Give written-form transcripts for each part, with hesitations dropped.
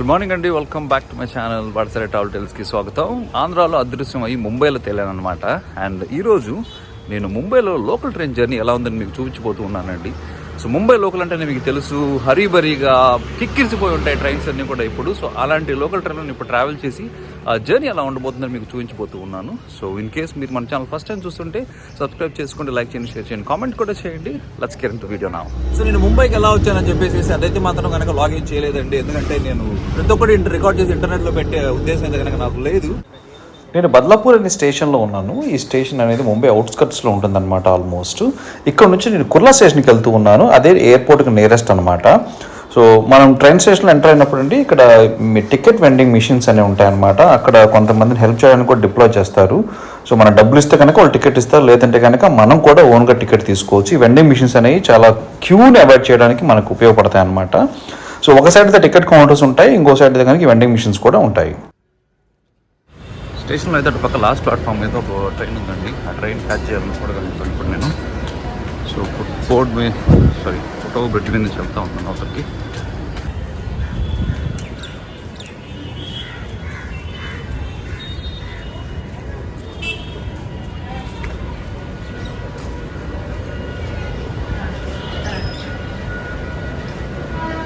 Good morning అండి, welcome back to my channel WhatsApp travel టెల్స్కి స్వాగతం. ఆంధ్రాలో అదృశ్యం అయ్యి ముంబైలో తేలాను అనమాట. అండ్ ఈరోజు నేను ముంబైలో లోకల్ ట్రైన్ జర్నీ ఎలా ఉందని మీకు చూపించబోతూ ఉన్నానండి. సో ముంబై లోకల్ అంటే మీకు తెలుసు, హరీబరీగా కిక్కిరిసిపోయి ఉంటాయి ట్రైన్స్ అన్నీ కూడా ఇప్పుడు. సో అలాంటి లోకల్ ట్రైన్లను ఇప్పుడు ట్రావెల్ చేసి ఆ జర్నీ ఎలా ఉండబోతుందని మీకు చూపించబోతూ ఉన్నాను. సో ఇన్ కేస్ మీరు మన ఛానల్ ఫస్ట్ టైం చూస్తుంటే సబ్స్క్రైబ్ చేసుకోండి, లైక్ చేయండి, షేర్ చేయండి, కామెంట్ కూడా చేయండి. Let's get into video now. So నేను ముంబైకి ఎలా వచ్చానని చెప్పేసి అదైతే మాత్రం కనుక లాగిన్ చేయలేదండి, ఎందుకంటే నేను ప్రతి ఒక్కటి రికార్డ్ చేసి ఇంటర్నెట్లో పెట్టే ఉద్దేశం అయితే కనుక నాకు లేదు. నేను బద్లాపూర్ అనే స్టేషన్లో ఉన్నాను. ఈ స్టేషన్ అనేది ముంబై అవుట్స్కట్స్లో ఉంటుందన్నమాట. ఆల్మోస్ట్ ఇక్కడ నుంచి నేను కుర్లా స్టేషన్కి వెళ్తూ ఉన్నాను. అదే ఎయిర్పోర్ట్కి నియరెస్ట్ అనమాట. సో మనం ట్రైన్ స్టేషన్లో ఎంటర్ అయినప్పుడు అండి ఇక్కడ టికెట్ వెండింగ్ మిషన్స్ అనేవి ఉంటాయన్నమాట. అక్కడ కొంతమందిని హెల్ప్ చేయడానికి కూడా డిప్లాయ్ చేస్తారు. సో మనం డబ్బులు ఇస్తే కనుక వాళ్ళు టికెట్ ఇస్తారు, లేదంటే కనుక మనం కూడా ఓన్గా టికెట్ తీసుకోవచ్చు. ఈ వెండింగ్ మిషన్స్ అనేవి చాలా క్యూని అవాయిడ్ చేయడానికి మనకు ఉపయోగపడతాయి అనమాట. సో ఒక సైడ్ అయితే టికెట్ కౌంటర్స్ ఉంటాయి, ఇంకో సైడ్ అయితే కనుక వెండింగ్ మిషన్స్ కూడా ఉంటాయి. స్టేషన్లో అయితే అటు పక్క లాస్ట్ ప్లాట్ఫామ్ మీద ఒక ట్రైన్ ఉందండి. ఆ ట్రైన్ క్యాచ్ చేయాలని చూడగలుగుతాను ఇప్పుడు నేను. సో ఫోటో బ్రిడ్జ్ మీద నుంచి వెళ్తా ఉన్నాను అవతలకి.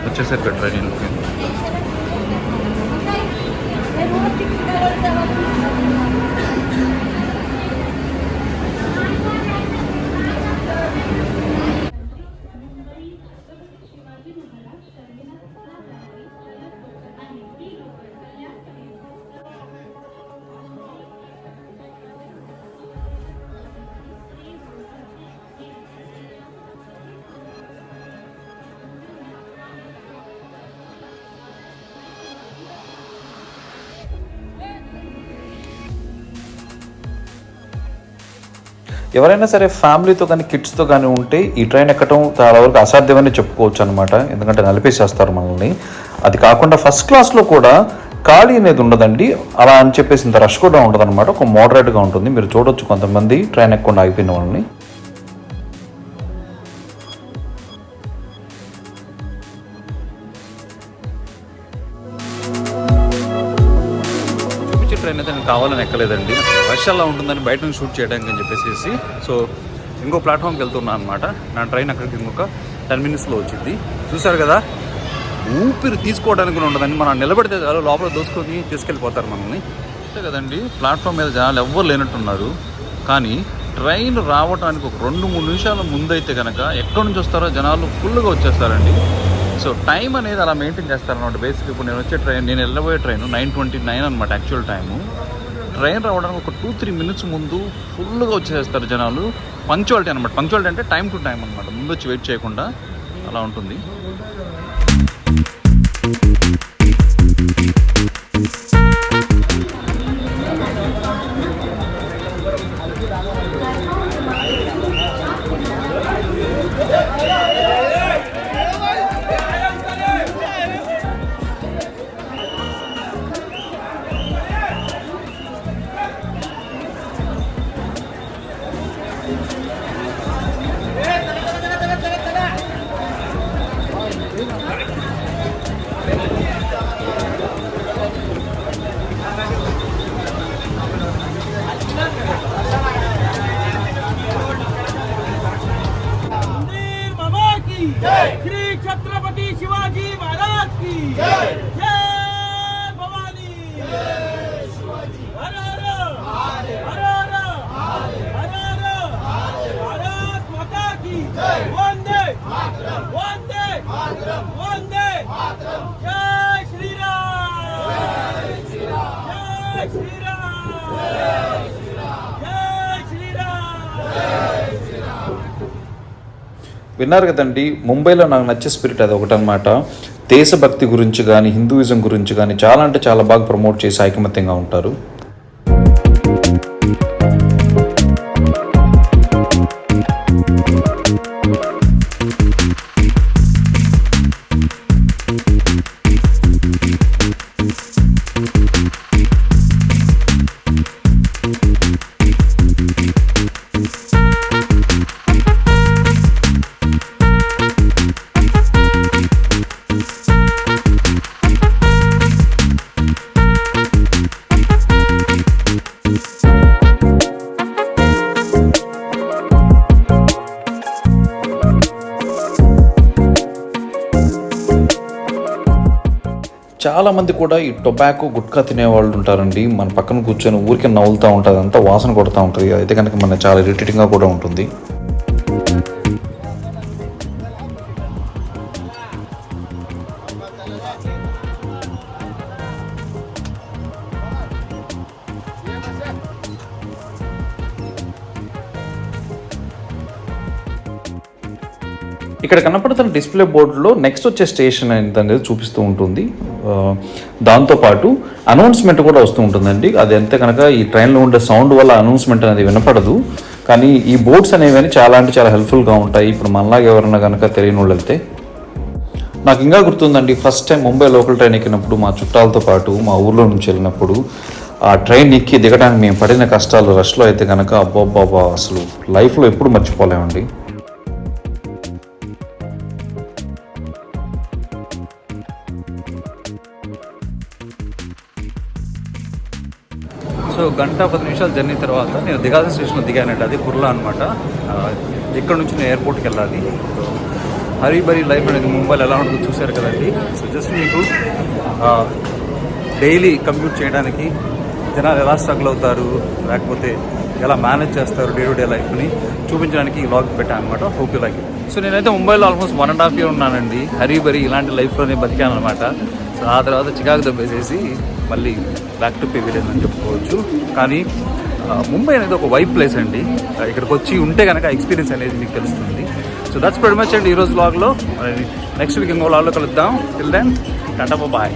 వచ్చేసరికి ట్రైన్ వెళ్ళిపోయింది. ఎవరైనా సరే ఫ్యామిలీతో కానీ కిడ్స్తో కానీ ఉంటే ఈ ట్రైన్ ఎక్కడం చాలా వరకు అసాధ్యమని చెప్పుకోవచ్చు అనమాట. ఎందుకంటే నలిపేసేస్తారు మనల్ని. అది కాకుండా ఫస్ట్ క్లాస్లో కూడా ఖాళీ అనేది ఉండదండి. అలా అని చెప్పేసి ఇంత రష్ కూడా ఉండదు అనమాట. ఒక మోడరేట్గా ఉంటుంది. మీరు చూడొచ్చు కొంతమంది ట్రైన్ ఎక్కకుండా ఆగిపోయిన వాళ్ళని. ట్రైన్ అయితే నేను కావాలని ఎక్కలేదండి. రష్ అలా ఉంటుందని బయట నుంచి షూట్ చేయడానికి అని చెప్పేసి సో ఇంకో ప్లాట్ఫామ్కి వెళ్తున్నాను అనమాట. నా ట్రైన్ అక్కడికి ఇంకొక 10 minutesలో వచ్చింది. చూసారు కదా, ఊపిరి తీసుకోవడానికి కూడా ఉండదండి. మనం నిలబడితే చాలు లోపల దోసుకొని తీసుకెళ్ళిపోతారు మనల్ని. అంతే కదండి, ప్లాట్ఫామ్ మీద జనాలు ఎవ్వరు లేనట్టున్నారు. కానీ ట్రైన్ రావడానికి ఒక 2-3 నిమిషాల ముందైతే కనుక ఎక్కడి నుంచి వస్తారో జనాలు ఫుల్గా వచ్చేస్తారండి. సో టైం అనేది అలా మెయింటైన్ చేస్తారనమాట. బేసిక్ ఇప్పుడు నేను వెళ్ళబోయే ట్రైన్ 9:29 అనమాట యాక్చువల్ టైము. ట్రైన్ రావడానికి ఒక 2-3 minutes ముందు ఫుల్గా వచ్చేస్తారు జనాలు. పంక్చువాలిటీ అనమాట. పంక్చువాలిటీ అంటే టైం టు టైం అనమాట. ముందు వచ్చి వెయిట్ చేయకుండా అలా ఉంటుంది. श्री छत्रपति शिवाजी महाराज की जय, जय भवानी, जय शिवाजी, हर हर हर हर हर हर भारत माता की जय, वंदे मातरम, वंदे मातरम, वंदे मातरम, जय श्री राम, जय श्री राम, जय श्री राम, जय श्री राम, जय श्री राम, जय श्री राम. విన్నారు కదండి, ముంబైలో నాకు నచ్చే స్పిరిట్ అది ఒకటనమాట. దేశభక్తి గురించి కానీ హిందూయిజం గురించి కానీ చాలా అంటే చాలా బాగా ప్రమోట్ చేసి ఐకమత్యంగా ఉంటారు. చాలామంది కూడా ఈ టొబాకో గుట్కా తినేవాళ్ళు ఉంటారండి. మన పక్కన కూర్చొని ఊరికే నవ్వులుతూ ఉంటుంది, అంతా వాసన కొడుతూ ఉంటుంది. అయితే కనుక మనకు చాలా ఇరిటేటింగ్గా కూడా ఉంటుంది. ఇక్కడ కనపడుతున్న డిస్ప్లే బోర్డులో నెక్స్ట్ వచ్చే స్టేషన్ అనేది చూపిస్తూ ఉంటుంది. దాంతోపాటు అనౌన్స్మెంట్ కూడా వస్తూ ఉంటుందండి. అది అంతే కనుక ఈ ట్రైన్లో ఉండే సౌండ్ వల్ల అనౌన్స్మెంట్ అనేది వినపడదు. కానీ ఈ బోర్డ్స్ అనేవి చాలా అంటే చాలా హెల్ప్ఫుల్గా ఉంటాయి. ఇప్పుడు మనలాగా ఎవరన్నా కనుక తెలియని వాళ్ళు వెళ్తే. నాకు ఇంకా గుర్తుందండి, first time Mumbai local train ఎక్కినప్పుడు మా చుట్టాలతో పాటు మా ఊర్లో నుంచి వెళ్ళినప్పుడు ఆ ట్రైన్ ఎక్కి దిగడానికి మేము పడిన కష్టాలు రష్లో అయితే కనుక అబ్బాబ్బాబా అసలు లైఫ్లో ఎప్పుడు మర్చిపోలేమండి. సో 1:10 నిమిషాలు జర్నీ తర్వాత నేను దిగాల్సిన స్టేషన్లో దిగానండి. అది కుర్లా అనమాట. ఇక్కడ నుంచి నేను ఎయిర్పోర్ట్కి వెళ్ళాలి. సో హరీబరీ లైఫ్ అనేది ముంబైలో ఎలా ఉంటుందో చూశారు కదండి. సో జస్ట్ మీకు డైలీ కంప్యూట్ చేయడానికి జనాలు ఎలా స్ట్రగుల్ అవుతారు, లేకపోతే ఎలా మేనేజ్ చేస్తారు డే టు డే లైఫ్ని చూపించడానికి ఈ వ్లాగ్ పెట్టాను అనమాట. Hope you like. సో నేనైతే ముంబైలో ఆల్మోస్ట్ 1.5 year ఉన్నానండి. హరీబరీ ఇలాంటి లైఫ్లోనే బతికాను అనమాట. సో ఆ తర్వాత చికాకు దెబ్బేసేసి మళ్ళీ బ్యాక్ టు పివిలియన్ అని చెప్పుకోవచ్చు. కానీ ముంబై అనేది ఒక వైబ్ ప్లేస్ అండి. ఇక్కడికి వచ్చి ఉంటే కనుక ఎక్స్పీరియన్స్ అనేది మీకు తెలుస్తుంది. సో దట్స్ వెరీ మచ్ అండి ఈరోజు వ్లాగ్లో. నెక్స్ట్ వీక్ ఇంకో వ్లాగ్లో కలుద్దాం. Till then tata bye.